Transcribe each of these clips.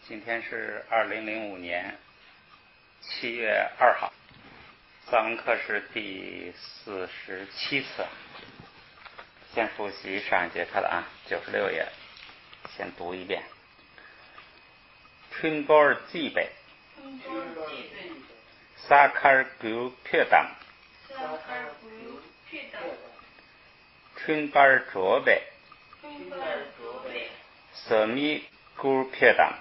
今天是2005年7月2号，藏文课是第47次。先复习上一节课的96页，先读一遍。春波记北，萨卡尔古撇当，春波卓北，色米古撇当。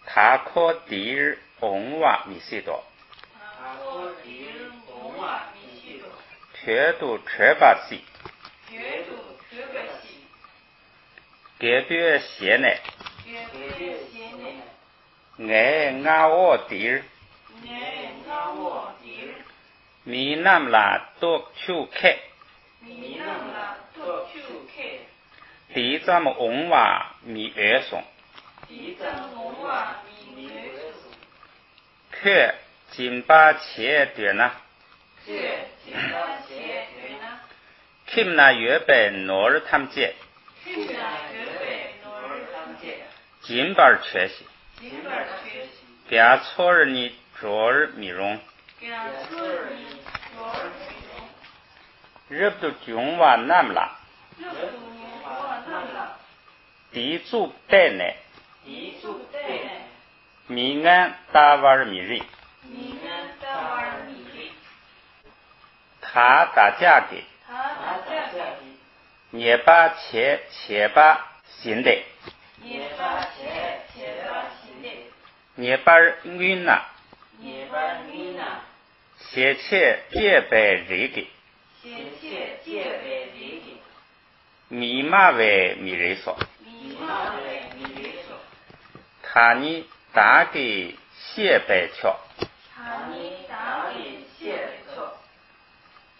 他可第日翁瓦米西多，撇度缺把西，给别些呢，爱阿我第日，米那么拉多丘开，第咱们翁瓦米二送。却金巴切对呢，Kim 那月北诺尔他们节，金巴缺席，给俺错儿你昨儿米容，日不中瓦那么啦，地主带呢。米安达瓦尔米瑞，他打架给，捏把切把新的，捏把云呐，切戒备瑞给，密码为米瑞说，他你。打给谢白桥，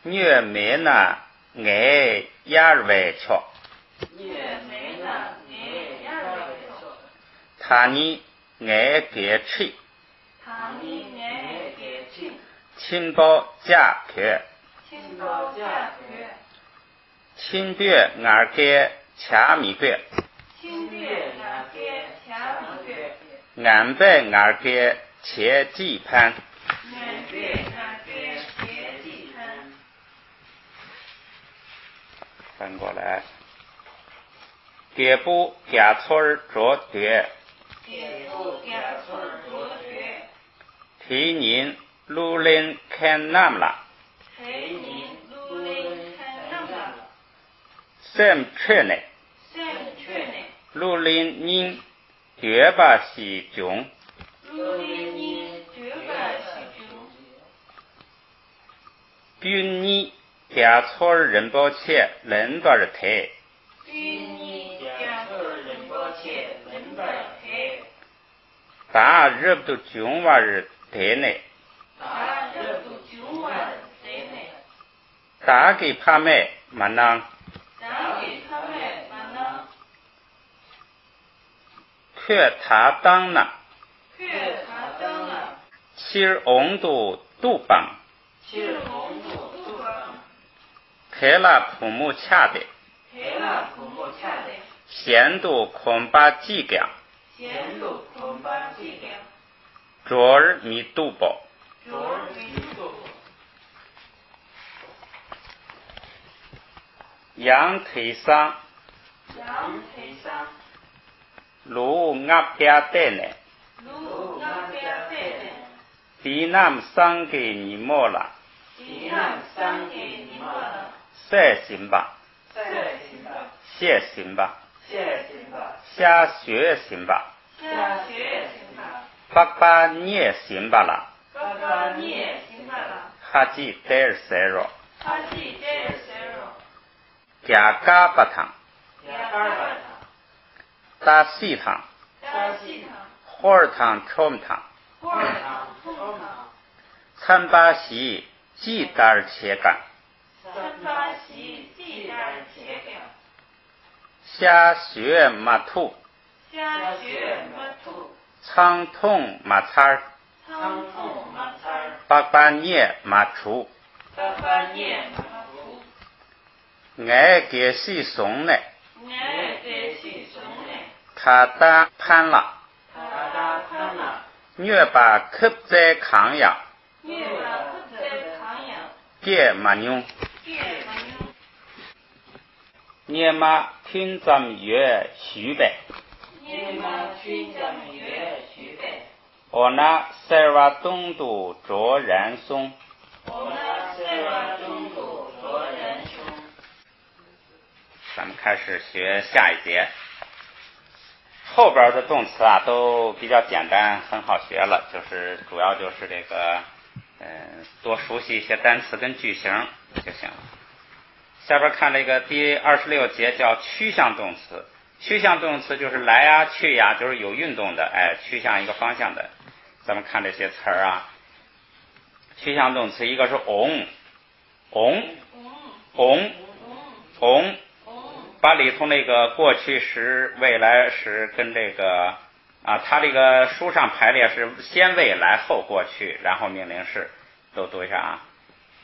月梅那爱亚外桥，他你爱给吃，亲包价格，亲别俺给掐米个。俺被俺给切记盘，翻过来，给不给错儿着对，提人路人看那么了，sem缺呢，路人人。绝把西中，宾尼加错人保切人多的台，大日不中瓦日台内，大给怕卖马能。却他当了，其儿温度度邦，开了父母恰的，限度恐怕几个，昨儿米度包，羊腿上。路阿家带呢，地南上给你莫了，塞行吧，谢行吧，下学行吧，爸爸念行吧啦，哈吉带尔塞罗，加嘎巴汤。大西汤，火儿汤、冲汤，参巴西鸡蛋切干，下雪马兔，长筒马叉，八八年马出，爱给西松呢，他达潘了，虐把克在扛呀，给马牛，捏嘛拼咱月许呗，我那塞瓦东都着人松。咱们开始学下一节，后边的动词啊都比较简单，很好学了，就是主要就是这个多熟悉一些单词跟句型就行了。下边看这个第26节叫趋向动词，趋向动词就是来啊去呀，就是有运动的，趋向一个方向的。咱们看这些词儿啊，趋向动词一个是 on， 把里头那个过去时、未来时跟这个它这个书上排列是先未来后过去，然后命令式，都读一下啊。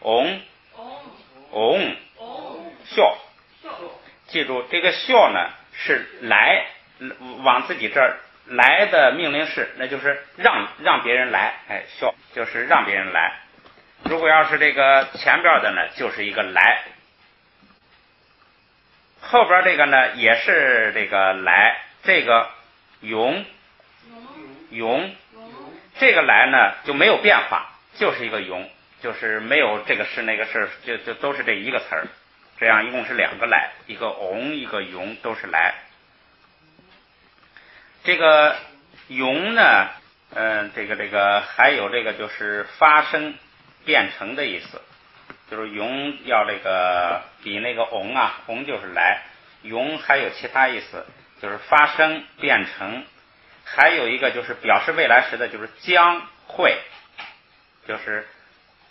on， 笑，记住这个笑呢是来，往自己这儿来的命令式，那就是让别人来，笑就是让别人来。如果要是这个前边的呢，就是一个来。后边这个呢也是这个来，这个永，这个来呢就没有变化，就是一个永，就是没有这个是那个是，就都是这一个词儿。这样一共是两个来，一个永一个永，都是来。这个永呢这个还有这个就是发生变成的意思，就是永要这个比那个翁翁就是来，永还有其他意思，就是发生变成，还有一个就是表示未来时的，就是将会，就是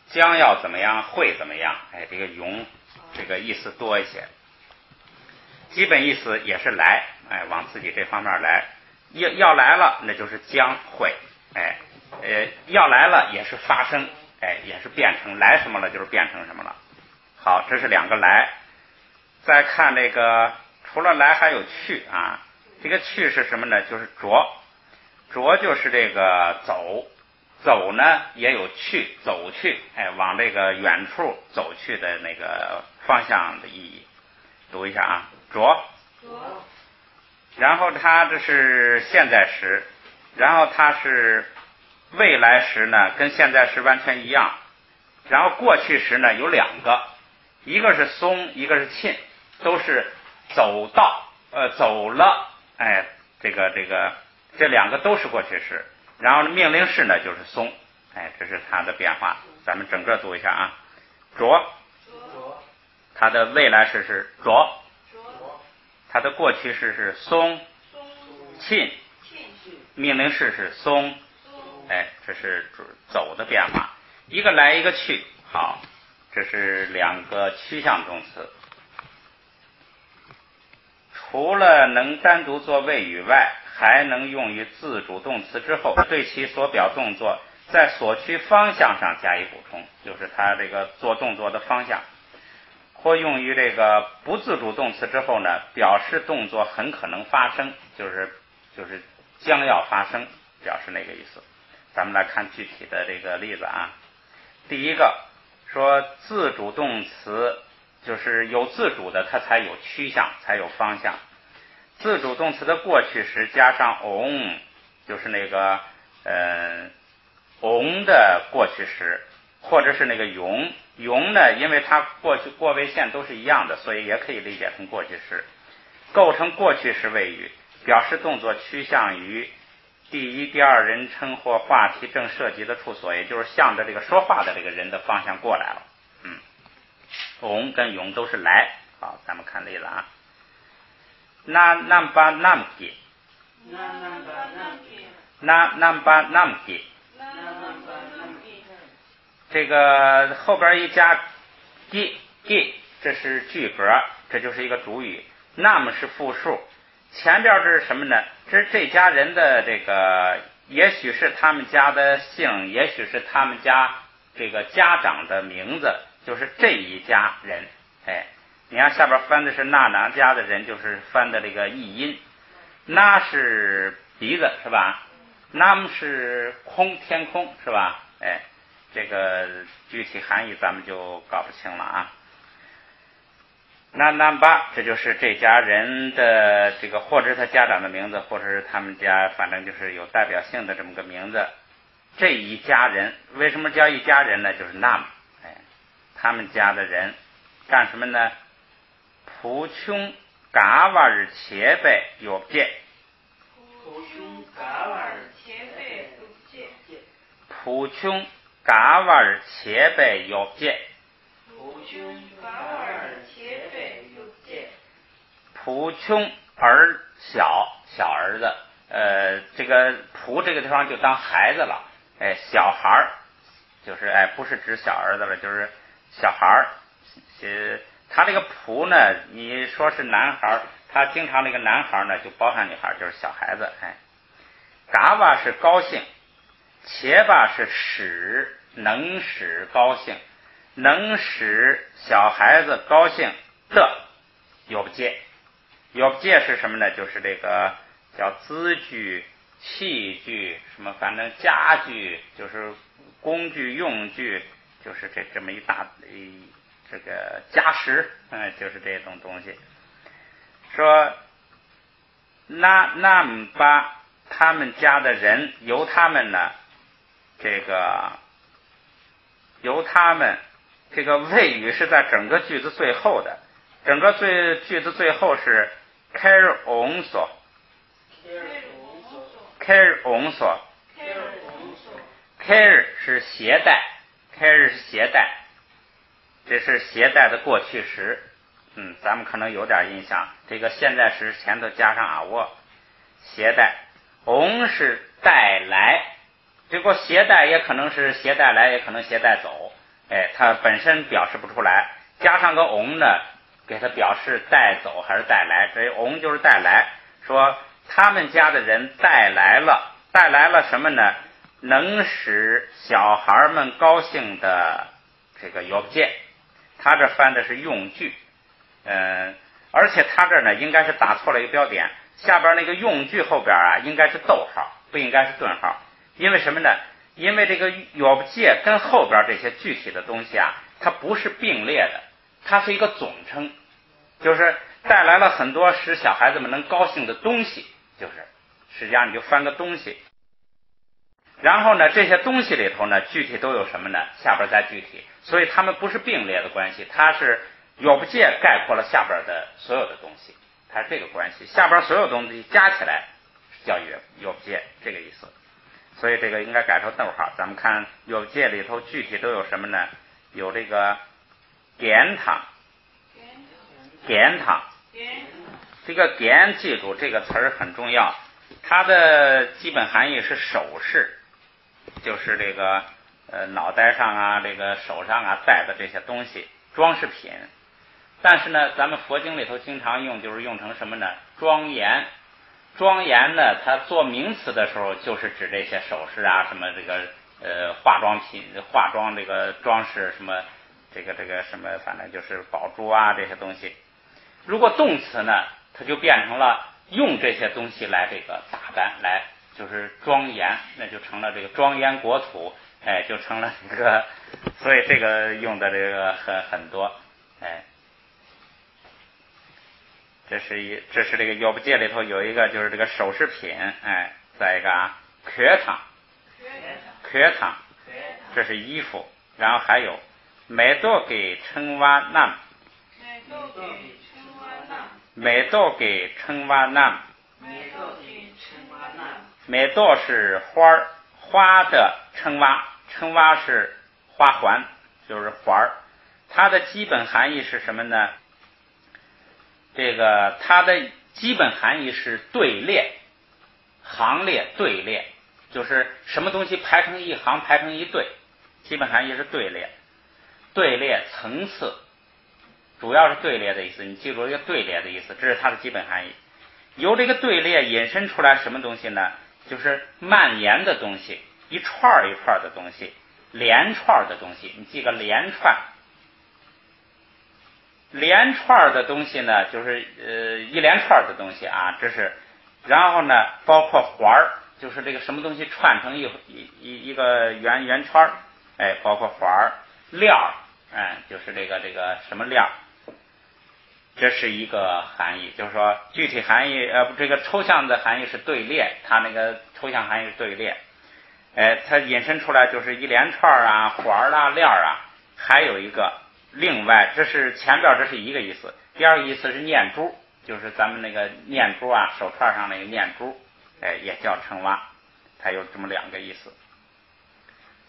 将要怎么样会怎么样，这个永这个意思多一些。基本意思也是来，往自己这方面来，要来了那就是将会，要来了也是发生，也是变成，来什么了就是变成什么了。好，这是两个来。再看这个，除了来还有去啊，这个去是什么呢？就是着就是这个走呢也有去，走去，往这个远处走去的那个方向的意义。读一下啊，着，然后它这是现在时，然后它是未来时呢，跟现在时完全一样。然后过去时呢有两个，一个是松，一个是沁，都是走到走了，这两个都是过去时。然后命令式呢就是松，这是它的变化。咱们整个读一下啊，着，它的未来时是着，它的过去时是松，沁，命令式是松，这是走的变化，一个来一个去。好，这是两个趋向动词。除了能单独做谓语外，还能用于自主动词之后，对其所表动作在所趋方向上加以补充，就是它这个做动作的方向。或用于这个不自主动词之后呢，表示动作很可能发生，就是将要发生，表示那个意思。咱们来看具体的这个例子啊。第一个说自主动词就是有自主的，它才有趋向，才有方向。自主动词的过去时加上 on， 就是那个on 的过去时，或者是那个永呢，因为它过去过谓线都是一样的，所以也可以理解成过去时，构成过去时谓语，表示动作趋向于第一、第二人称或话题正涉及的处所，也就是向着这个说话的这个人的方向过来了。on 跟永都是来。好，咱们看例子啊。nampa namki， 这个后边一加 gi， 这是句格，这就是一个主语。nam 是复数，前边这是什么呢？这是这家人的这个，也许是他们家的姓，也许是他们家这个家长的名字，就是这一家人。你看下边翻的是那哪家的人，就是翻的这个译音。那是鼻子是吧？nam是空，天空是吧？哎，这个具体含义咱们就搞不清了啊。那nam巴，这就是这家人的这个，或者是他家长的名字，或者是他们家，反正就是有代表性的这么个名字。这一家人为什么叫一家人呢？就是 nam， 哎，他们家的人干什么呢？普琼嘎瓦尔切贝有戒，普琼嘎瓦尔切贝有戒，普琼嘎瓦尔切贝有戒，普琼嘎瓦尔切贝有戒，普琼儿小儿子，这个普这个地方就当孩子了，哎，小孩儿就是哎，不是指小儿子了，就是小孩儿。他这个仆呢，你说是男孩，他经常那个男孩呢就包含女孩，就是小孩子。哎，嘎巴是高兴，切巴是使，能使高兴，能使小孩子高兴的有不戒。有不戒是什么呢？就是这个叫资具、器具，什么反正家具，就是工具用具，就是这么一大这个家什，就是这种东西。说那么把他们家的人由他们呢，这个谓语是在整个句子最后的，整个句子最后是 care on 所 care on 所 care 是携带 care 是携带，这是携带的过去时，咱们可能有点印象。这个现在时前头加上啊沃，携带。on 是带来，这个携带也可能是携带来，也可能携带走，哎，它本身表示不出来，加上个 on 呢，给它表示带走还是带来。这 on 就是带来，说他们家的人带来了什么呢？能使小孩们高兴的这个有戒。他这翻的是用句，而且他这呢应该是打错了一个标点，下边那个用句后边啊应该是逗号，不应该是顿号。因为什么呢？因为这个有戒跟后边这些具体的东西啊，它不是并列的，它是一个总称，就是带来了很多使小孩子们能高兴的东西，就是实际上你就翻个东西。然后呢，这些东西里头呢，具体都有什么呢？下边再具体，所以它们不是并列的关系，它是有不戒概括了下边的所有的东西，它是这个关系，下边所有东西加起来叫有不戒，这个意思。所以这个应该改成逗号。咱们看有不戒里头具体都有什么呢？有这个典堂，这个典记住这个词儿很重要，它的基本含义是首饰。就是这个脑袋上啊，这个手上啊戴的这些东西，装饰品。但是呢，咱们佛经里头经常用，就是用成什么呢？庄严。庄严呢，它做名词的时候，就是指这些首饰啊，什么这个化妆品、化妆这个装饰，什么这个什么，反正就是宝珠啊这些东西。如果动词呢，它就变成了用这些东西来这个打扮来。就是庄严，那就成了这个庄严国土，哎，就成了这个，所以这个用的这个很多，哎，这是这个有不戒里头有一个就是这个首饰品，哎，再一个啊，缺堂，这是衣服，然后还有美多给称哇南，美多是花的称蛙是花环，就是环儿。它的基本含义是什么呢？这个它的基本含义是队列、行列、队列，就是什么东西排成一行、排成一队，基本含义是队列层次，主要是队列的意思。你记住这个队列的意思，这是它的基本含义。由这个队列引申出来什么东西呢？就是蔓延的东西，一串一串的东西，连串的东西。你记个连串的东西呢，就是一连串的东西啊，这是然后呢，包括环儿，就是这个什么东西串成一个圆圈儿，哎，包括环儿，链儿，哎，就是这个什么链儿，这是一个含义，就是说具体含义这个抽象的含义是队列，它那个抽象含义是队列，哎，它引申出来就是一连串啊、环儿啊、链儿啊，还有一个另外，这是前边这是一个意思，第二个意思是念珠，就是咱们那个念珠啊，手串上那个念珠，哎，也叫称蛙，它有这么两个意思。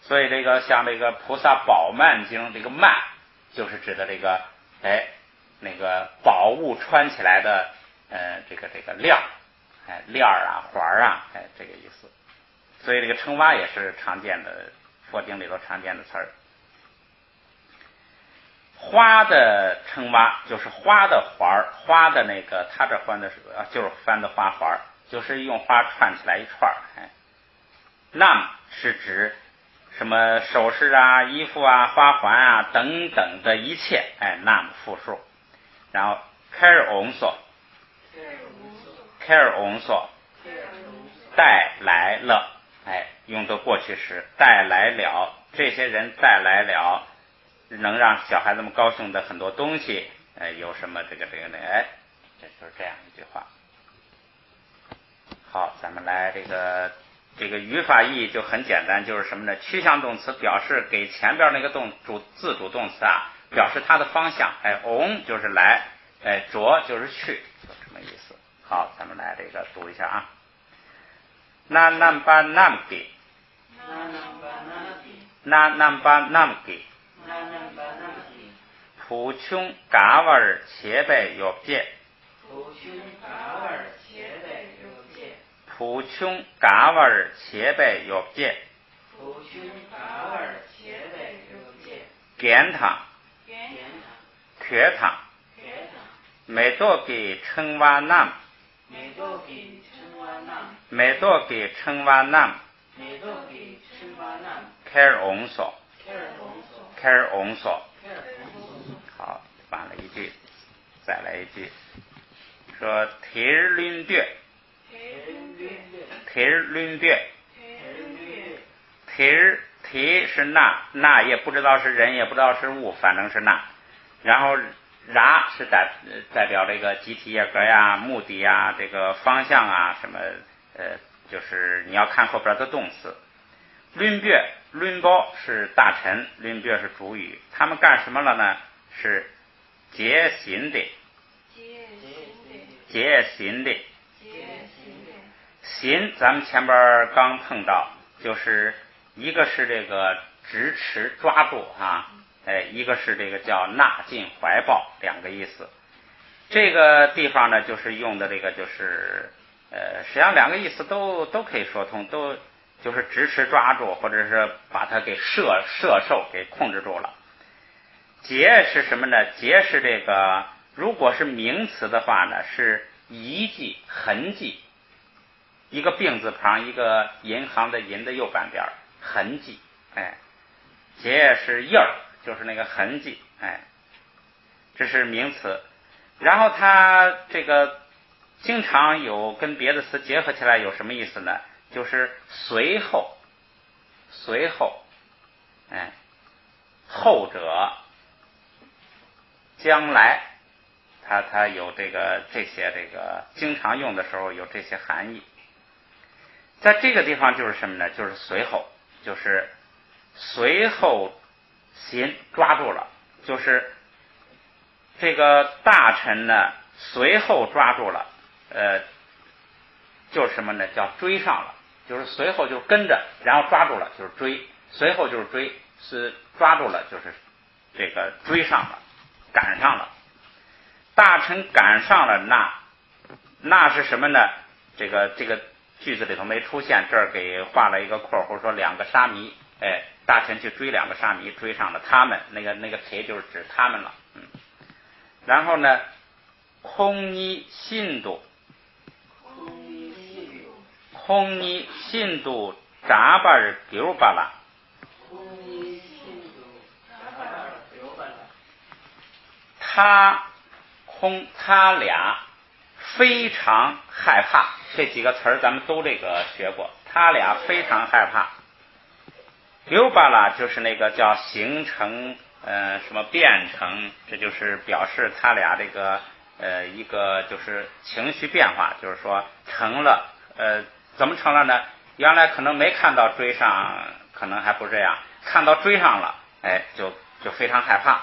所以这个像这个菩萨宝鬘经，这个鬘就是指的这个哎那个宝物穿起来的这个链儿，哎链儿啊环儿啊，哎这个意思。所以这个称蛙也是常见的佛经里头常见的词儿。花的称蛙就是花的环儿，花的那个他这翻的是就是翻的花环，就是用花串起来一串儿。哎，nam是指什么首饰啊、衣服啊、花环啊等等的一切，哎 nam 复数。然后 care onso 带来了，哎，用的过去时，带来了，这些人带来了能让小孩子们高兴的很多东西，有什么这个哎，这就是这样一句话。好，咱们来这个语法意义就很简单，就是什么呢？趋向动词表示给前边那个自主动词啊，表示它的方向，哎 on 就是来，哎着就是去，就这么意思。好，咱们来这个读一下啊。那 namba namgi普琼嘎瓦尔切贝有界普琼嘎瓦尔切贝有界健堂缺堂每多给称哇nam每多给称哇nam care onso 好，完了一句，再来一句，说提论别提是那也不知道是人也不知道是物，反正是那，然后然是代表这个集体业格呀、目的呀、这个方向啊什么就是你要看后边的动词。论包是大臣，论别是主语，他们干什么了呢？是结行的行，咱们前边刚碰到，就是一个是这个直持抓住啊，哎，一个是这个叫纳进怀抱，两个意思。这个地方呢，就是用的这个就是实际上两个意思都可以说通，都就是直持抓住，或者是把它给摄受给控制住了。结是什么呢？结是这个，如果是名词的话呢，是遗迹、痕迹，一个病字旁，一个银行的银的右半边，痕迹，哎，结是印儿，就是那个痕迹，哎，这是名词。然后它这个经常有跟别的词结合起来，有什么意思呢？就是随后，哎，后者，将来，它有这些经常用的时候有这些含义。在这个地方就是什么呢？就是随后，就是随后行抓住了，就是这个大臣呢随后抓住了，就是什么呢？叫追上了，就是随后就跟着，然后抓住了就是追，随后就是追，是抓住了就是这个追上了，赶上了。大臣赶上了那是什么呢？这个句子里头没出现，这儿给画了一个括弧，说两个沙弥，哎，大臣去追两个沙弥，追上了他们，那个谁就是指他们了，然后呢，空尼信度扎巴尔丢巴拉，他俩非常害怕，这几个词儿咱们都这个学过，他俩非常害怕。溜巴拉就是那个叫形成什么变成，这就是表示他俩这个一个就是情绪变化，就是说成了怎么成了呢？原来可能没看到追上，可能还不这样，看到追上了，就非常害怕。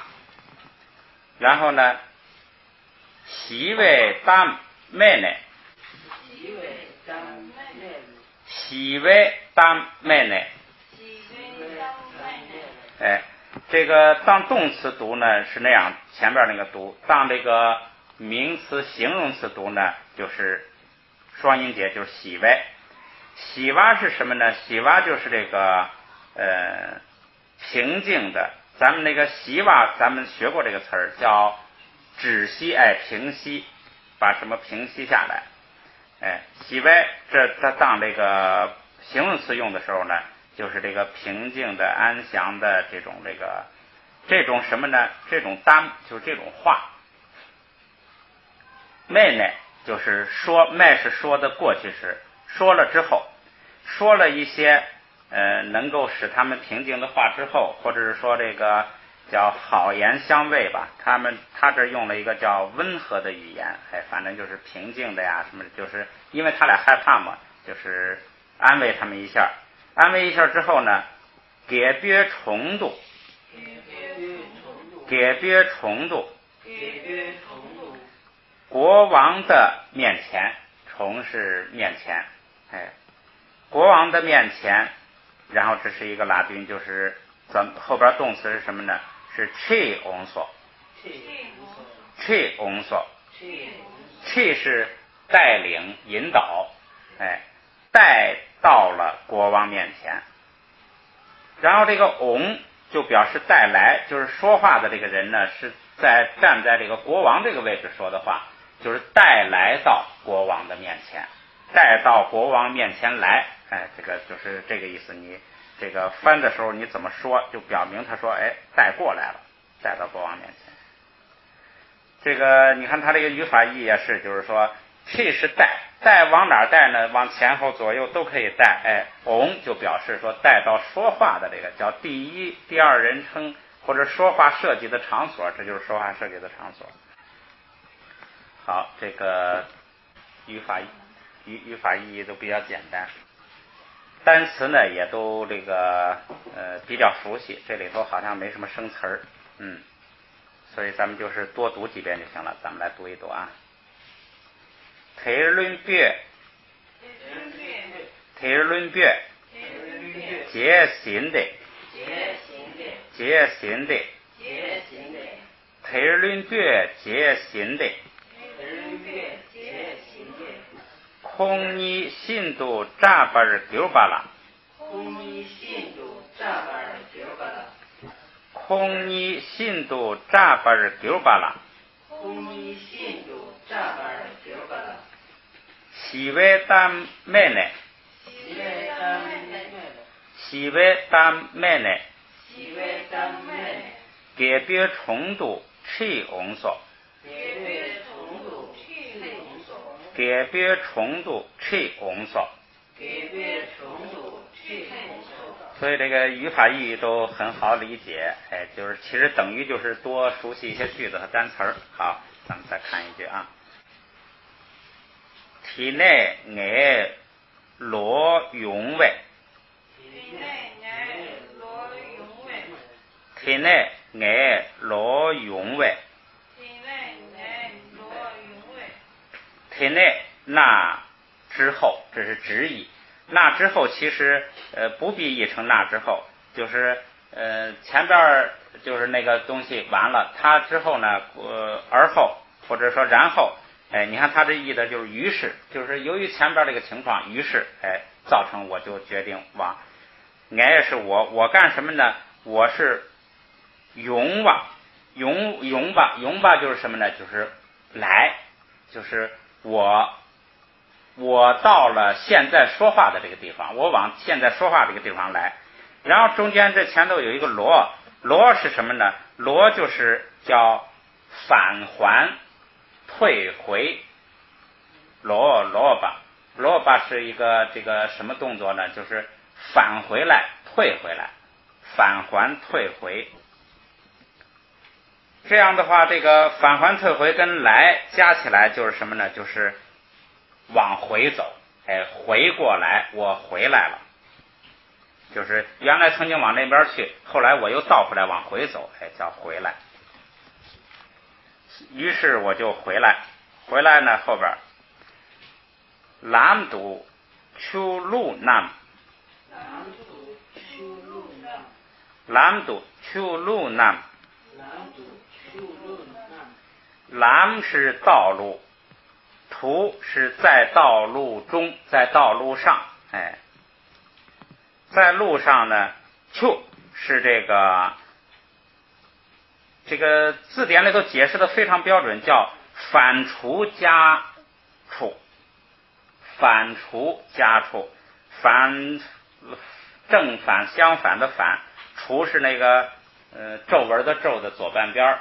然后呢，喜为当妹呢，喜为当妹呢，这个当动词读呢是那样，前边那个读；当这个名词形容词读呢，就是双音节，就是喜为。喜蛙是什么呢？喜蛙就是这个平静的。咱们那个喜蛙，咱们学过这个词儿，叫止息，平息，把什么平息下来。喜为这当这个形容词用的时候呢，就是这个平静的、安详的这种什么呢？这种单就是这种话。妹呢，就是说，妹是说的过去时，说了之后，说了一些能够使他们平静的话之后，或者是说这个叫好言相慰吧，他这用了一个叫温和的语言，反正就是平静的呀什么，就是因为他俩害怕嘛，就是安慰他们一下。安慰一下之后呢，给别重度，国王的面前，重是面前，国王的面前，然后这是一个拉丁，就是咱后边动词是什么呢？是 chi onso， chi 是带领、引导，带到了国王面前。然后这个 on 就表示带来，就是说话的这个人呢是站在这个国王这个位置说的话，就是带来到国王的面前，带到国王面前来。这个就是这个意思。你这个翻的时候你怎么说，就表明他说带过来了，带到国王面前。这个你看他这个语法意义也是，就是说 chi 是带往哪带呢？往前后左右都可以带。on 就表示说带到说话的这个叫第一、第二人称或者说话涉及的场所，这就是说话涉及的场所。好，这个语法意义都比较简单，单词呢也都这个比较熟悉，这里头好像没什么生词儿，所以咱们就是多读几遍就行了。咱们来读一读啊。推论别，节行的，推论别节行的，空你信度扎巴尔丢巴拉，空你信度扎巴尔丢巴拉，喜为当妹呢，给别重度气翁所，所以这个语法意义都很好理解，就是其实等于就是多熟悉一些句子和单词儿。好，咱们再看一句啊。体内爱罗永伟，体内那之后，这是直译。那之后其实不必译成那之后，就是前边就是那个东西完了，它之后呢而后或者说然后，你看它这译的就是于是，就是由于前边这个情况，于是造成我就决定往爱是我干什么呢？我是永吧就是什么呢？就是来，就是我到了现在说话的这个地方，我往现在说话这个地方来。然后中间这前头有一个罗是什么呢？罗就是叫返还、退回，罗巴是一个这个什么动作呢？就是返回来、退回来、返还、退回。这样的话，这个返还、退回跟来加起来就是什么呢？就是往回走，回过来，我回来了。就是原来曾经往那边去，后来我又倒回来往回走，叫回来。于是我就回来呢，后边南都出路南，南是道路，途是在道路中，在道路上，在路上呢，出是这个字典里头解释的非常标准，叫反刍加处，反刍加处，反正反相反的反，刍是那个皱纹的皱的左半边，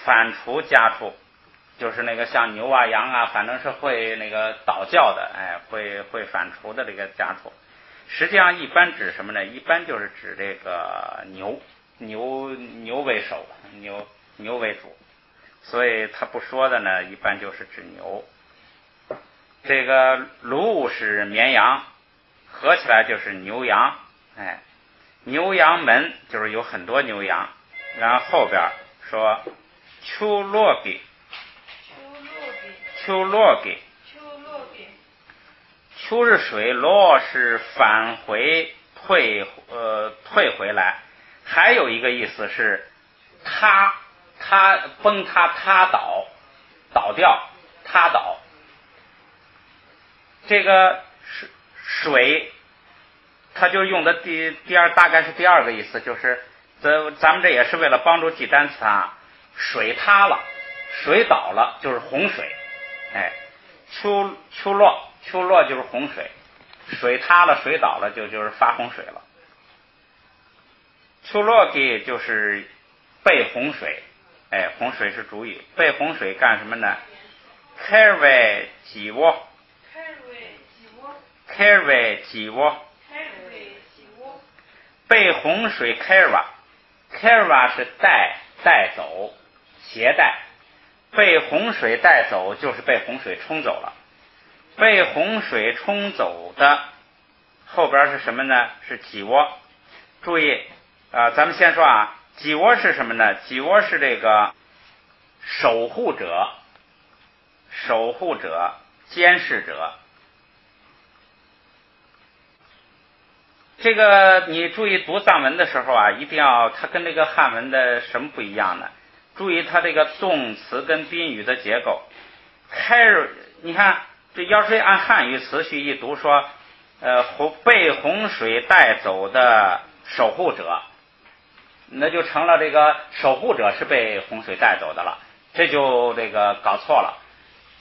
反刍加处就是那个像牛啊羊啊，反正是会那个倒叫的，会反刍的这个加处。实际上一般指什么呢？一般就是指这个牛为首，牛为主，所以他不说的呢，一般就是指牛。这个鹿是绵羊，合起来就是牛羊，牛羊门就是有很多牛羊。然后后边说秋落给，秋是水，落是返回退回来。还有一个意思是塌崩塌倒掉塌倒。这个水它就用的大概是第二个意思，就是咱们这也是为了帮助记单词啊。水塌了，水倒了就是洪水，秋落就是洪水，水塌了水倒了就是发洪水了。秋落地就是被洪水，洪水是主语，被洪水干什么呢？开为己窝，被洪水开瓦是带走携带，被洪水带走就是被洪水冲走了。被洪水冲走的后边是什么呢？是己窝。注意咱们先说啊，己窝是什么呢？己窝是这个守护者、监视者。这个你注意读藏文的时候啊，一定要它跟这个汉文的什么不一样呢？注意它这个动词跟宾语的结构。你看这要是按汉语词序一读说被洪水带走的守护者，那就成了这个守护者是被洪水带走的了，这就这个搞错了。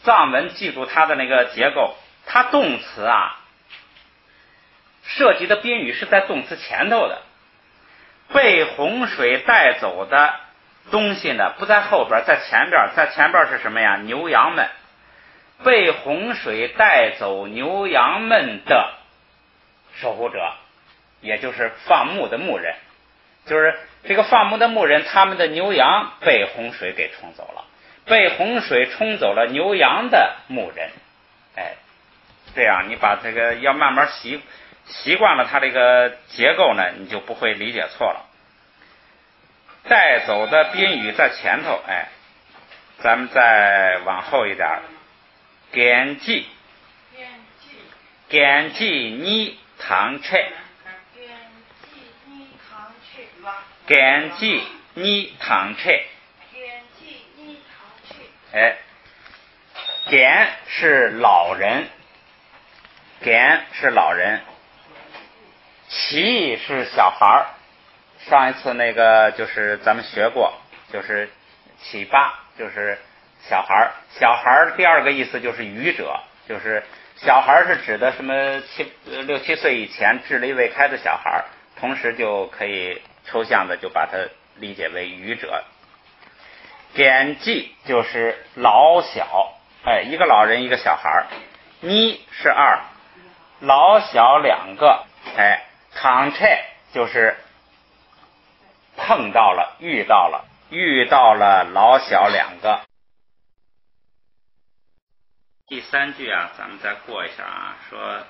藏文记住它的那个结构，它动词啊涉及的宾语是在动词前头的。被洪水带走的东西呢不在后边，在前边。在前边是什么呀？牛羊们。被洪水带走牛羊们的守护者，也就是放牧的牧人，就是这个放牧的牧人，他们的牛羊被洪水给冲走了，被洪水冲走了牛羊的牧人。这样你把这个要慢慢习惯了它这个结构呢，你就不会理解错了。带走的宾语在前头，咱们再往后一点。genji ni tang che， genji ni tang che， gen 是老人，起是小孩。上一次那个就是咱们学过，就是起八就是小孩。第二个意思就是愚者，就是小孩是指的什么6、7岁以前智力未开的小孩，同时就可以抽象的就把它理解为愚者。genji就是老小，一个老人一个小孩，你是二，老小两个，躺拆就是碰到了遇到了老小两个。第三句啊，咱们再过一下啊，说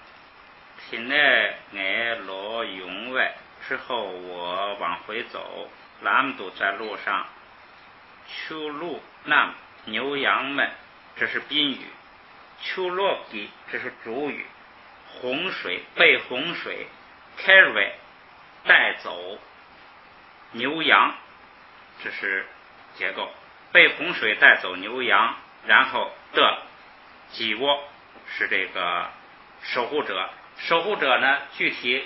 天内爱罗永外之后，我往回走，咱都在路上，秋路南牛羊们，这是宾语，秋落给这是主语，洪水被洪水 carry 带走牛羊，这是结构，被洪水带走牛羊，然后的几窝是这个守护者，守护者呢具体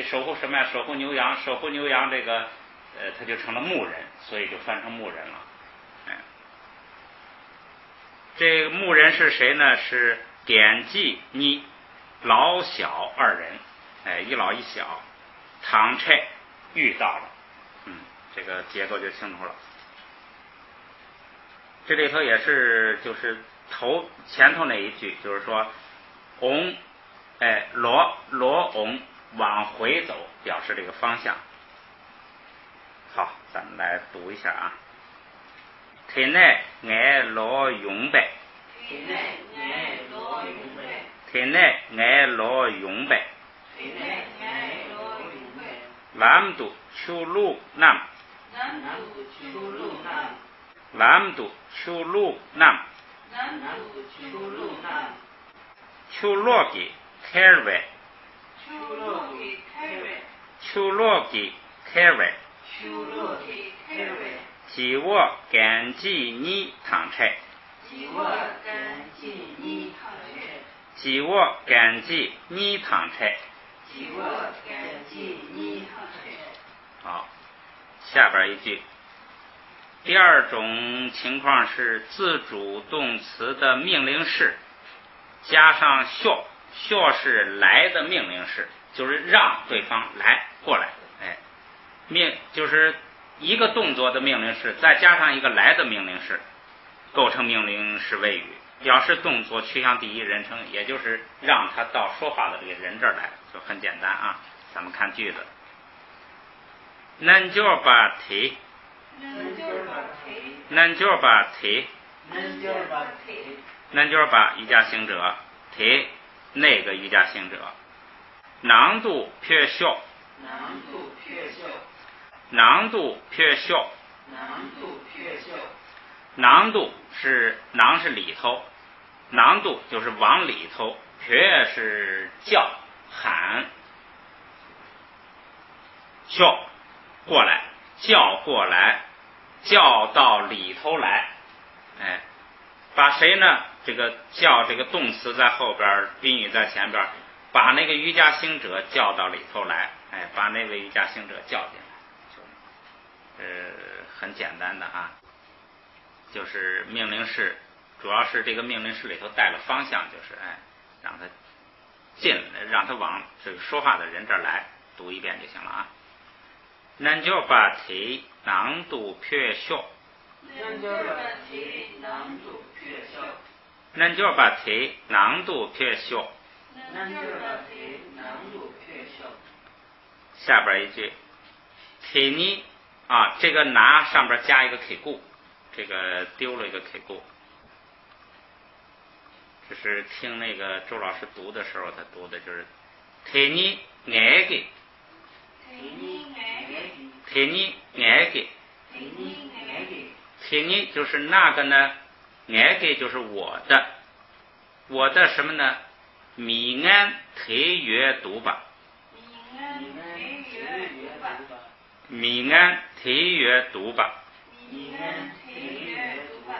守护什么呀？守护牛羊，守护牛羊这个他就成了牧人，所以就翻成牧人了。这个牧人是谁呢？是典记你老小二人，一老一小，躺拆遇到了，这个结构就清楚了。这里头也是就是前头那一句，就是说翁罗翁往回走，表示这个方向。好，咱们来读一下啊。天内爱罗永北，天内爱罗永北，天内爱罗永北，天内爱罗永北，南都秋路南，南都秋路南，南都秋路南，南都秋路南，秋落给开外，秋落给开外，秋落给开外，秋落给开外，几窝赶记你躺拆，几窝赶记你躺拆，几窝赶记你躺拆。几窝赶记你躺拆。好，下边一句。第二种情况是自主动词的命令式加上shall是来的命令式，就是让对方来过来，就是一个动作的命令式再加上一个来的命令式，构成命令式谓语，表示动作趋向第一人称，也就是让他到说话的这个人这儿来，就很简单啊。咱们看句子，恁就把提，恁就把提，恁就把提，恁就把提，恁就把瑜伽行者提那个瑜伽行者，囊度撇笑，囊度撇笑，囊度撇笑，囊度撇笑，囊度是囊是里头，囊度就是往里头，撇是叫喊，笑过来，叫过来，叫到里头来，把谁呢？这个叫这个动词在后边，宾语在前边，把那个瑜伽行者叫到里头来，把那位瑜伽行者叫进来，很简单的啊，就是命令式，主要是这个命令式里头带了方向，就是让他进来，让他往这个说话的人这儿来，读一遍就行了啊。恁就把提囊度撇笑，恁就把提囊度撇笑，恁就把提囊度撇笑。恁就把提囊度撇笑。下边一句，提你啊，这个拿上边加一个 k 固，这个丢了一个 k 固，这是听那个周老师读的时候他读的，就是提你爱给，提你爱给，提你爱给，提你爱给，提你就是那个呢，爱给就是我的，我的什么呢？米安提阅读吧，米安提阅读吧，米安提阅读吧，米安提阅读吧。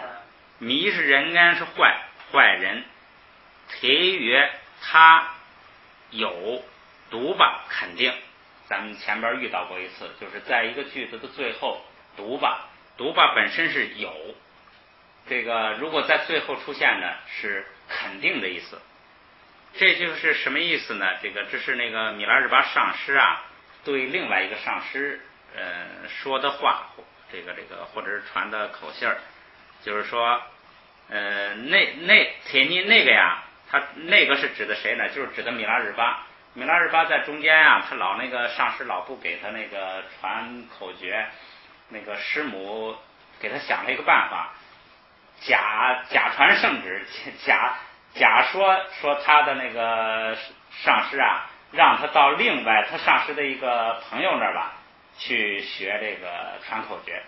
米是人，安是坏人，提阅他有，读吧肯定。咱们前边遇到过一次，就是在一个句子的最后，读吧本身是有，这个如果在最后出现呢，是肯定的意思。这就是什么意思呢？这是那个米拉日巴上师啊，对另外一个上师说的话，这个或者是传的口信儿，就是说，铁尼那个呀，他那个是指的谁呢？就是指的米拉日巴。米拉日巴在中间呀，他老那个上师老不给他那个传口诀，那个师母给他想了一个办法，假传圣旨，假说他的那个上师啊，让他到另外他上师的一个朋友那儿吧，去学这个传口诀。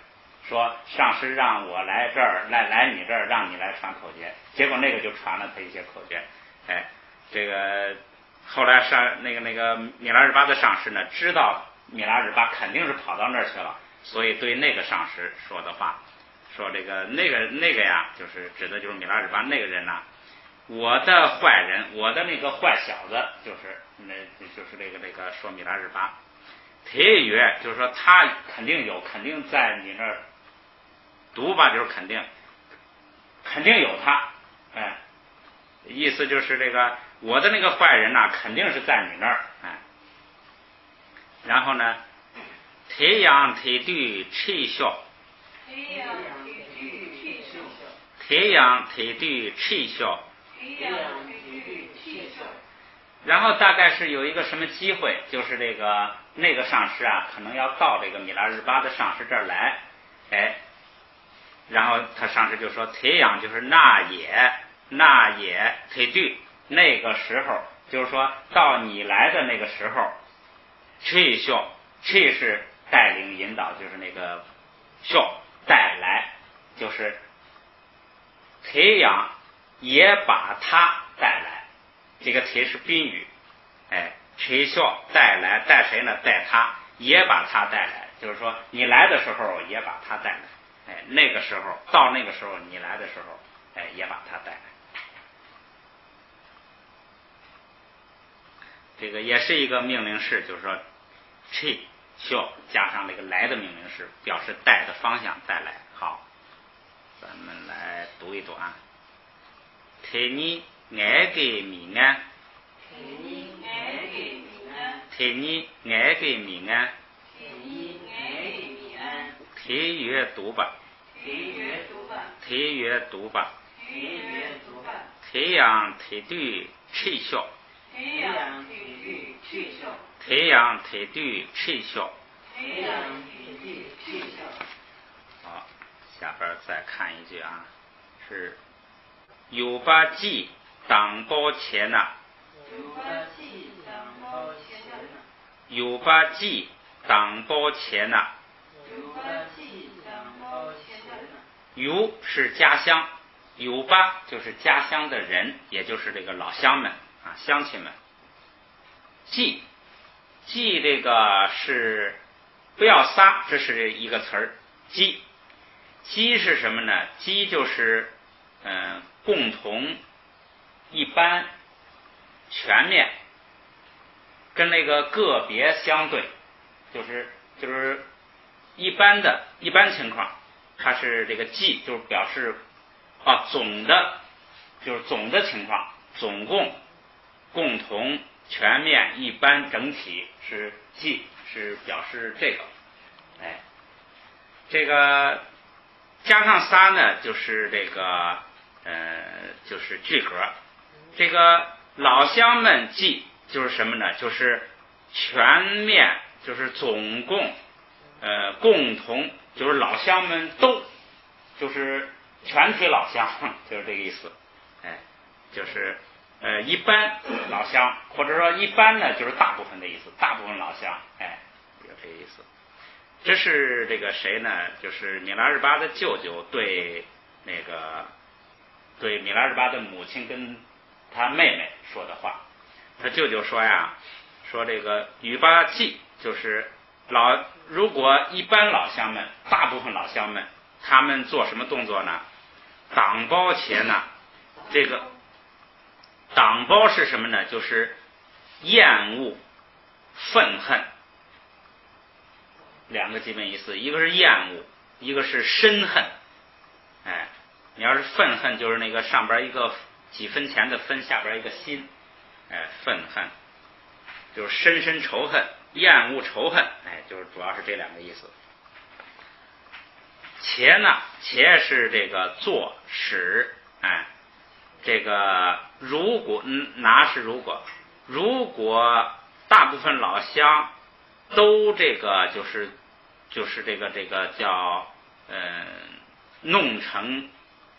说上师让我来这儿，来你这儿，让你来传口诀。结果那个就传了他一些口诀。这个后来那个米拉日巴的上师呢，知道米拉日巴肯定是跑到那儿去了，所以对那个上师说的话，说这个那个呀，就是指的就是米拉日巴那个人呐，我的坏人，我的那个坏小子，就是这个说米拉日巴。铁约就是说他肯定在你那儿读吧，就是肯定有他，意思就是这个我的那个坏人呐，肯定是在你那儿，然后呢，铁阳铁地气笑，铁阳铁地气笑，然后大概是有一个什么机会，就是那个上师啊，可能要到这个米拉日巴的上师这儿来，然后他上师就说铁阳就是那也铁地，那个时候就是说到你来的那个时候，去秀去是带领引导，就是那个秀带来，就是铁阳也把他带来，这个铁是宾语，垂秀带来，带谁呢？带他，也把他带来，就是说你来的时候也把他带来，那个时候到那个时候你来的时候，也把他带来。这个也是一个命令式，就是说垂秀加上这个来的命令式，表示带的方向带来。好，咱们来读一读啊。铁尼爱给米安，铁尼爱给米安，铁约读吧，铁约读吧，铁阳铁地吹笑，铁阳铁地吹笑。好，下边再看一句啊，是有把记当包钱呐，有把记当包钱呐，有是家乡，有把就是家乡的人，也就是这个老乡们啊，乡亲们。记这个是不要撒，这是一个词儿。记是什么呢？记就是共同、一般、全面，跟那个个别相对，就是一般情况，它是这个记，就是表示总的，就是总的情况，总共、共同、全面、一般、整体是记，是表示这个，这个加上仨呢，就是这个就是句格。这个老乡们记就是什么呢？就是全面，就是总共，共同，就是老乡们都，就是全体老乡，就是这个意思。就是一般老乡，或者说一般呢，就是大部分的意思，大部分老乡，有这个意思。这是这个谁呢？就是米拉日巴的舅舅对米拉日巴的母亲跟他妹妹说的话。他舅舅说呀，说这个语巴记就是如果一般老乡们，大部分老乡们，他们做什么动作呢？党包前呢，这个党包是什么呢？就是厌恶、愤恨。两个基本意思，一个是厌恶，一个是深恨。你要是愤恨，就是那个上边一个几分钱的分，下边一个心，愤恨就是深深仇恨，厌恶仇恨，就是主要是这两个意思。且呢，且是这个做使，这个如果哪是如果？如果大部分老乡都这个就是这个叫弄成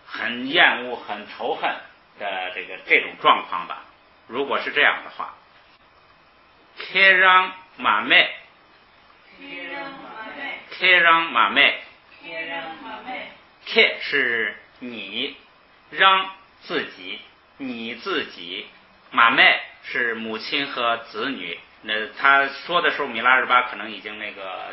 很厌恶、很仇恨的这种状况吧。如果是这样的话，开让马妹，开让马妹，开是你，让自己，你自己，马妹是母亲和子女。那他说的时候，米拉日巴可能已经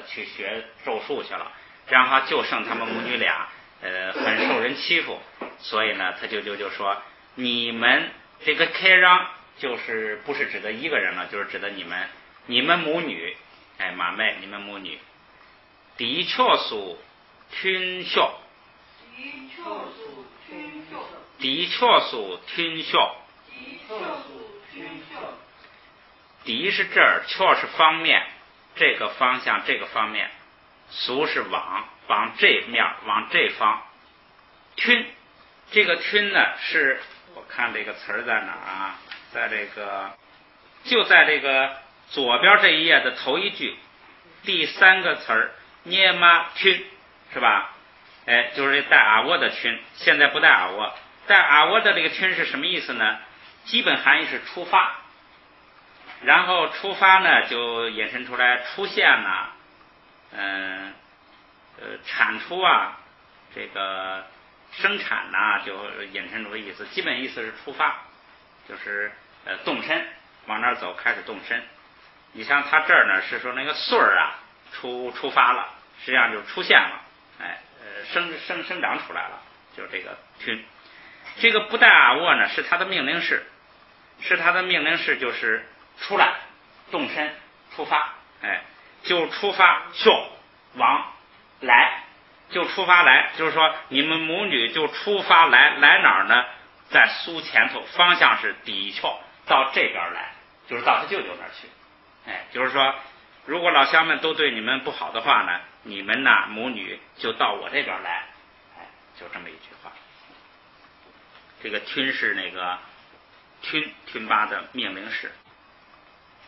去学咒术去了，这样的话就剩他们母女俩，很受人欺负，所以呢，他就说你们这个开让就是不是指的一个人了，就是指的你们母女，马妹你们母女，的确属听孝，的确属听孝。敌是这儿，确是方面，这个方向，这个方面，俗是往这面，往这方。吞，这个吞呢，是我看这个词儿在哪儿啊？在就在这个左边这一页的头一句，第3个词儿捏妈吞，是吧？就是带啊窝的吞，现在不带啊窝，带啊窝的这个吞是什么意思呢？基本含义是出发。然后出发呢，就引申出来出现呐，产出啊，这个生产呐，就引申出意思。基本意思是出发，就是动身，往那儿走，开始动身。你像他这儿呢，是说那个穗儿啊，出发了，实际上就出现了，生长出来了，就这个吞。这个不带啊握呢，是他的命令式，就是出来，动身，出发，就出发，往来，就出发来，就是说你们母女就出发来哪儿呢？在苏前头，方向是的确到这边来，就是到他舅舅那儿去，就是说，如果老乡们都对你们不好的话呢，你们呢母女就到我这边来，就这么一句话。这个吞是吞巴的命令式。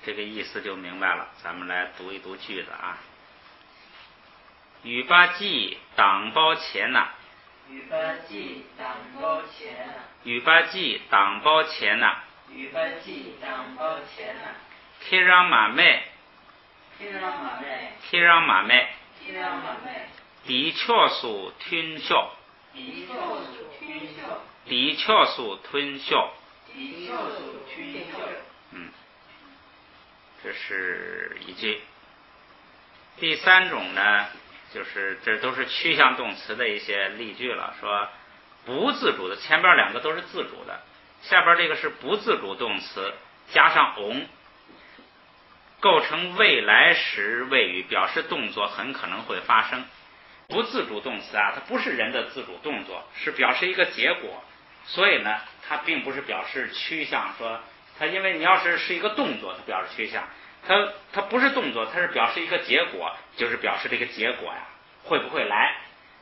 这个意思就明白了，咱们来读一读句子啊。与巴记党包钱呐，与巴记党包钱呐，与巴记党包钱呐，与巴记党包钱呐，开让马妹，开让马妹，开让马妹，开让马妹，的确属吞孝，的确属吞孝，的确属吞孝，的确属吞孝。这是一句。第3种呢，就是这都是趋向动词的一些例句了，说不自主的，前边2个都是自主的，下边这个是不自主动词加上 on， 构成未来时谓语，表示动作很可能会发生。不自主动词啊，它不是人的自主动作，是表示一个结果，所以呢，它并不是表示趋向，说它因为你要是一个动作，它表示趋向，它不是动作，它是表示一个结果，就是表示这个结果呀会不会来。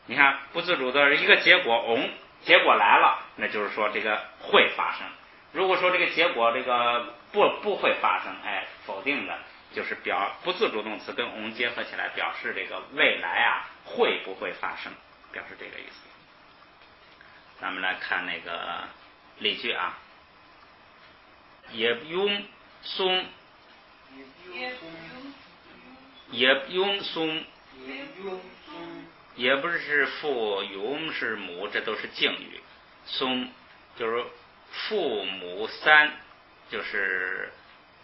你看不自主的一个结果结果来了，那就是说这个会发生。如果说这个结果这个不会发生，否定的，就是不自主动词跟结合起来，表示这个未来啊会不会发生，表示这个意思。咱们来看那个例句啊。也用松，也不是父，用是母，这都是敬语。松就是父母3，就是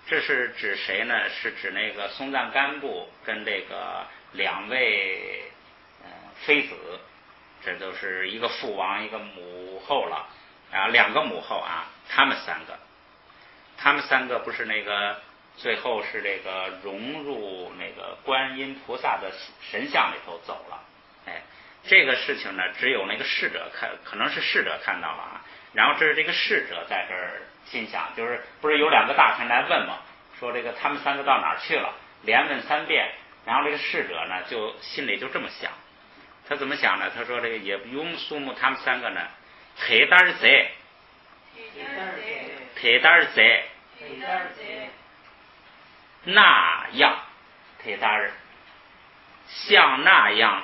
这是指谁呢？是指那个松赞干布跟这个2位妃子，这都是一个父王一个母后了啊，2个母后啊，他们3个不是那个最后是这个融入那个观音菩萨的神像里头走了，这个事情呢，只有那个侍者可能是侍者看到了啊。然后这是这个侍者在这儿心想，就是不是有2个大臣来问吗？说这个他们3个到哪儿去了？连问3遍。然后这个侍者呢，就心里就这么想，他怎么想呢？他说这个也不用苏木他们3个呢，忒大儿贼，忒大儿贼，那样，忒大儿，像那样，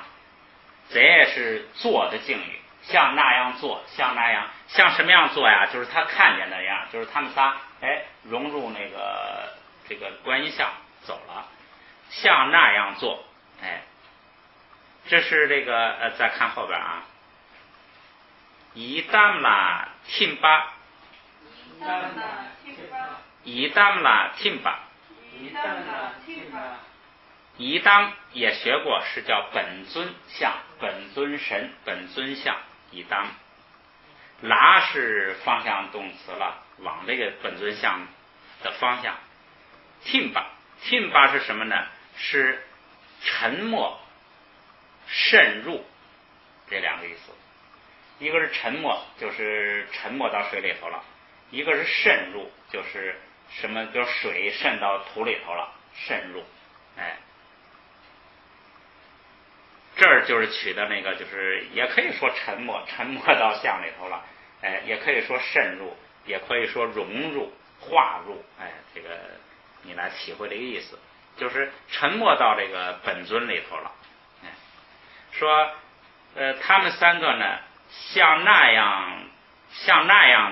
贼是做的敬语，像那样做，像那样，像什么样做呀？就是他看见那样，就是他们仨融入那个这个观音像走了，像那样做，这是这个再看后边啊，以当啦听吧，以当啦听吧，以当也学过，是叫本尊像、本尊神、本尊像，以当。拉是方向动词了，往这个本尊像的方向。听吧，听吧是什么呢？是沉默、渗入这两个意思。一个是沉默，就是沉没到水里头了；一个是渗入，就是什么，比如水渗到土里头了，渗入。这儿就是取的那个，就是也可以说沉没到像里头了，也可以说渗入，也可以说融入、化入，这个你来体会这个意思，就是沉没到这个本尊里头了。说他们三个呢，像那样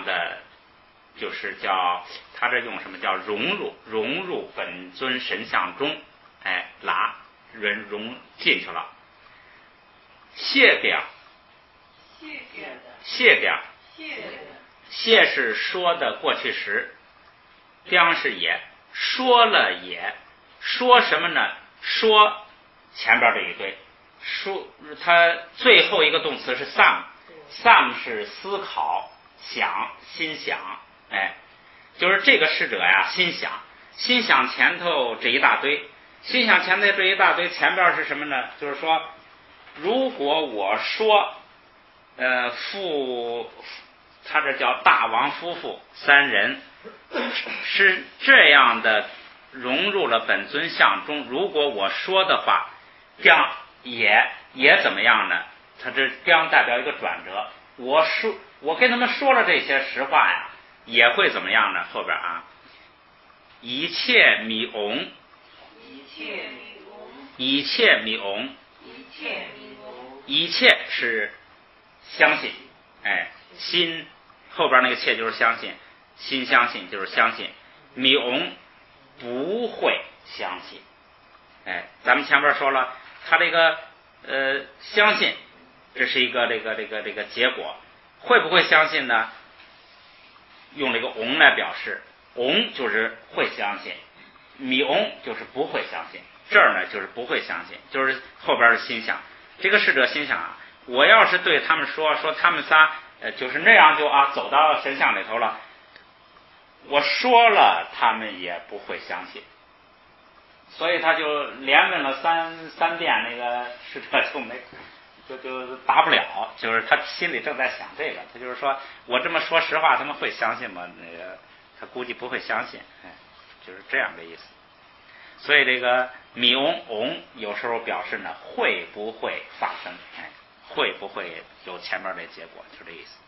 的，就是叫他这用什么叫融入本尊神像中，融进去了。谢表，谢是说的过去时，将是也，说了也，说什么呢？说前边这一堆，说它最后一个动词是 some 是思考、想、心想，就是这个逝者呀，心想前头这一大堆，心想前头这一大堆，前边是什么呢？就是说，如果我说，他这叫大王夫妇三人是这样的融入了本尊像中，如果我说的话，将也怎么样呢？他这将代表一个转折。我跟他们说了这些实话呀，也会怎么样呢？后边啊，一切米翁，一切是相信，心后边那个切就是相信，心相信就是相信，米翁不会相信，咱们前边说了，他这个相信，这是一个这个结果，会不会相信呢？用这个翁来表示，翁就是会相信，米翁就是不会相信，这儿呢就是不会相信，就是后边的心想，这个逝者心想啊，我要是对他们说他们仨就是那样就走到神像里头了，我说了他们也不会相信，所以他就连问了三遍，那个逝者就答不了，就是他心里正在想这个，他就是说我这么说实话他们会相信吗？那个他估计不会相信，就是这样的意思。所以这个米翁有时候表示呢会不会发生，会不会有前面的结果，就这意思。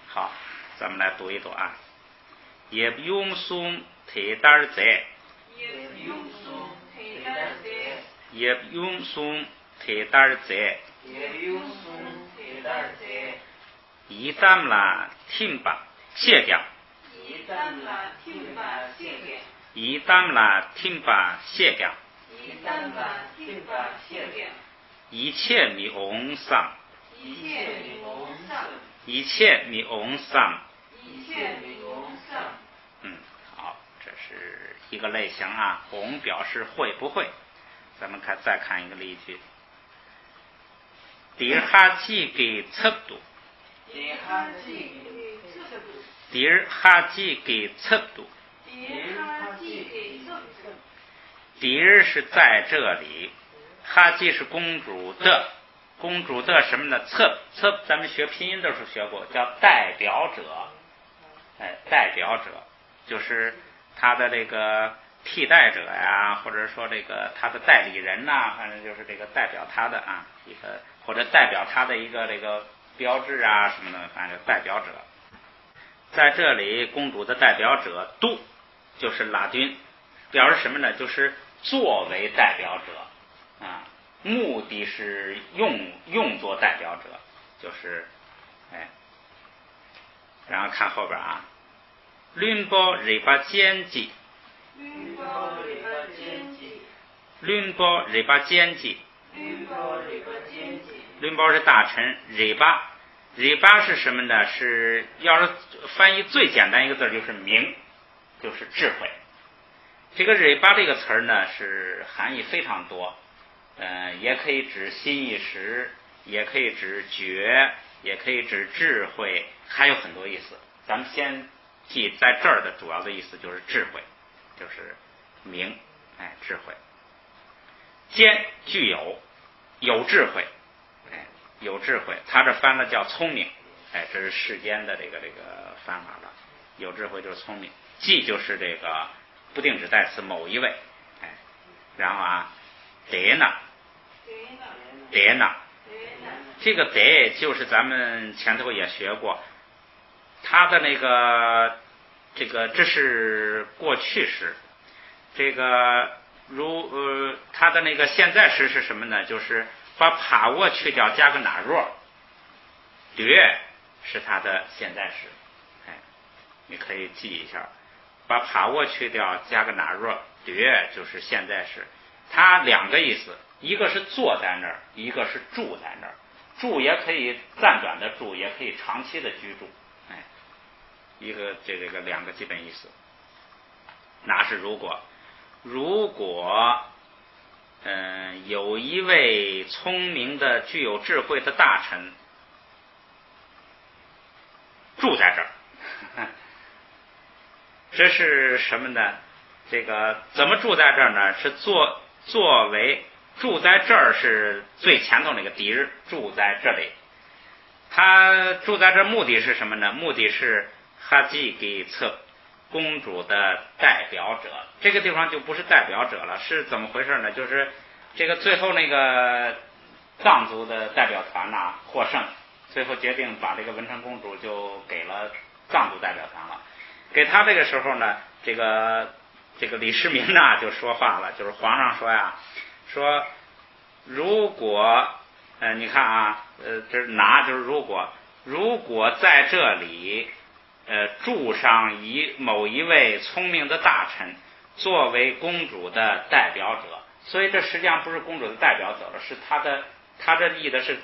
好，咱们来读一读啊。也用松忒大儿贼，也用松忒大儿贼，一旦啦听吧谢掉，一旦啦听吧谢掉，一切米翁上，一切米翁上，好，这是一个类型啊。翁表示会不会。咱们再看一个例句。迪尔哈基给测度，迪尔哈基给测度，迪尔是在这里，哈基是公主的什么呢？测咱们学拼音的时候学过，叫代表者，代表者就是他的这个替代者呀，或者说这个他的代理人呐，反正就是这个代表他的一个，或者代表他的一个这个标志啊什么的，反正代表者。在这里，公主的代表者都就是拉丁，表示什么呢？就是作为代表者啊，目的是用作代表者，就是然后看后边啊，伦波瑞巴坚记，伦波瑞巴坚记，伦波是大臣，瑞巴是什么呢？是要是翻译最简单一个字就是明，就是智慧。这个瑞巴这个词儿呢是含义非常多，也可以指心意识，也可以指觉，也可以指智慧，还有很多意思。咱们先记在这儿的主要的意思就是智慧，就是明，智慧。坚具有智慧，有智慧，他这翻了叫聪明，这是世间的这个翻法了。有智慧就是聪明，记就是这个不定指代词某一位，然后啊，德呢，这个德就是咱们前头也学过，他的那个这是过去时，这个他的那个现在时是什么呢？就是把帕沃去掉，加个哪若，略是他的现在时，你可以记一下，把帕沃去掉，加个哪若，略就是现在时。它两个意思，一个是坐在那儿，一个是住在那儿。住也可以暂短的住，也可以长期的居住，一个这个两个基本意思。那是如果有一位聪明的具有智慧的大臣住在这儿，这是什么呢？这个怎么住在这儿呢？是作为住在这儿是最前头那个敌人，住在这里。他住在这目的是什么呢？目的是哈基给策公主的代表者。这个地方就不是代表者了，是怎么回事呢？就是这个最后那个藏族的代表团呐获胜，最后决定把这个文成公主就给了藏族代表团了。给他这个时候呢，这个李世民呢就说话了，就是皇上说呀，说如果你看啊，这是就是如果在这里住上某一位聪明的大臣作为公主的代表者，所以这实际上不是公主的代表者了，是他这意的是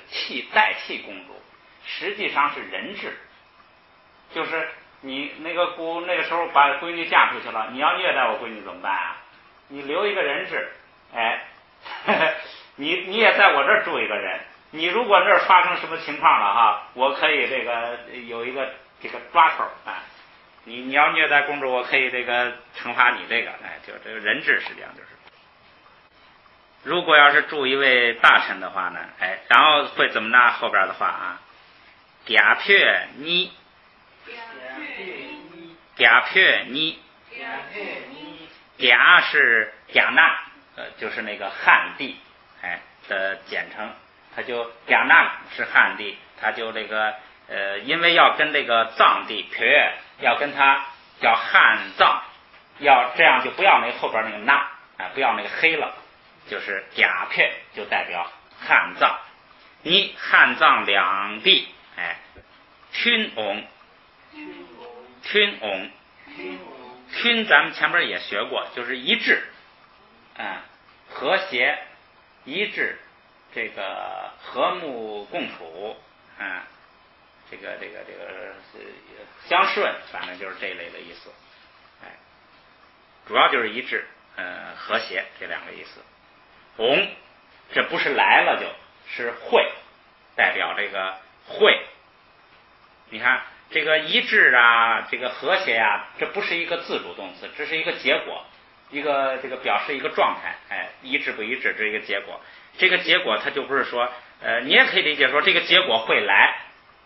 代替公主，实际上是人质，就是你那个时候把闺女嫁出去了，你要虐待我闺女怎么办啊？你留一个人质，你也在我这儿住一个人，你如果这儿发生什么情况了哈，我可以这个有一个这个抓头啊，你要虐待公主，我可以这个惩罚你这个，就这个人质实际上就是。如果要是住一位大臣的话呢，然后会怎么呢？后边的话啊，嗲撇你。嗲是嗲纳，就是那个汉地，的简称，他就嗲纳是汉地，他就这个因为要跟这个藏地撇，要跟他叫汉藏，要这样就不要那后边那个纳不要那个黑了，就是嗲撇就代表汉藏，你汉藏两地，均咱们前面也学过，就是一致，和谐一致，这个和睦共处，这个相顺，反正就是这一类的意思，主要就是一致，和谐这两个意思。这不是来了就是会，代表这个会。你看这个一致啊，这个和谐啊，这不是一个自主动词，这是一个结果，这个表示一个状态，一致不一致，这是一个结果。这个结果它就不是说，你也可以理解说这个结果会来，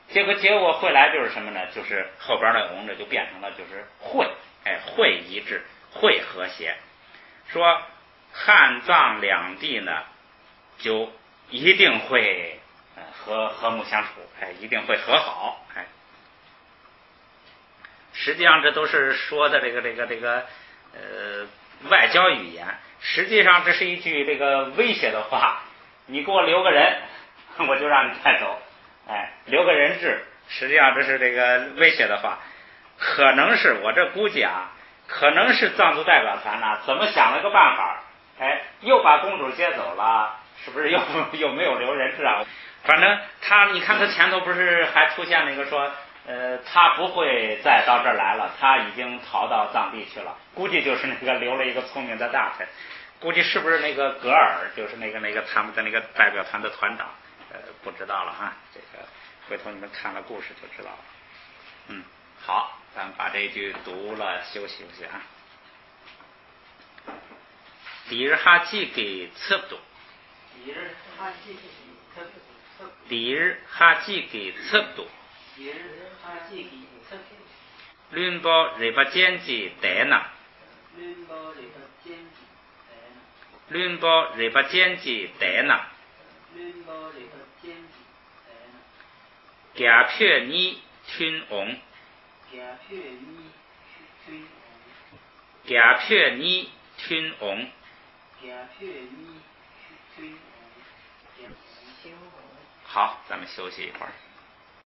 结果会来就是什么呢？就是后边的这就变成了就是会，会一致，会和谐。说汉藏两地呢，就一定会和睦相处，一定会和好，实际上这都是说的这个外交语言，实际上这是一句这个威胁的话，你给我留个人，我就让你带走，留个人质，实际上这是这个威胁的话，可能是我这估计啊，可能是藏族代表团呢怎么想了个办法，又把公主接走了，是不是又没有留人质啊？反正你看他前头不是还出现那个说，他不会再到这儿来了，他已经逃到藏地去了，估计就是那个留了一个聪明的大臣，估计是不是那个格尔，就是那个他们的那个代表团的团长，不知道了啊，这个回头你们看了故事就知道了。好，咱们把这一句读了，休息休息啊。第二哈几给测不读，第二哈几给测不读，伦包日巴坚记带呢，伦包日巴坚记带呢，假片你吞翁，假片你吞翁。好，咱们休息一会儿。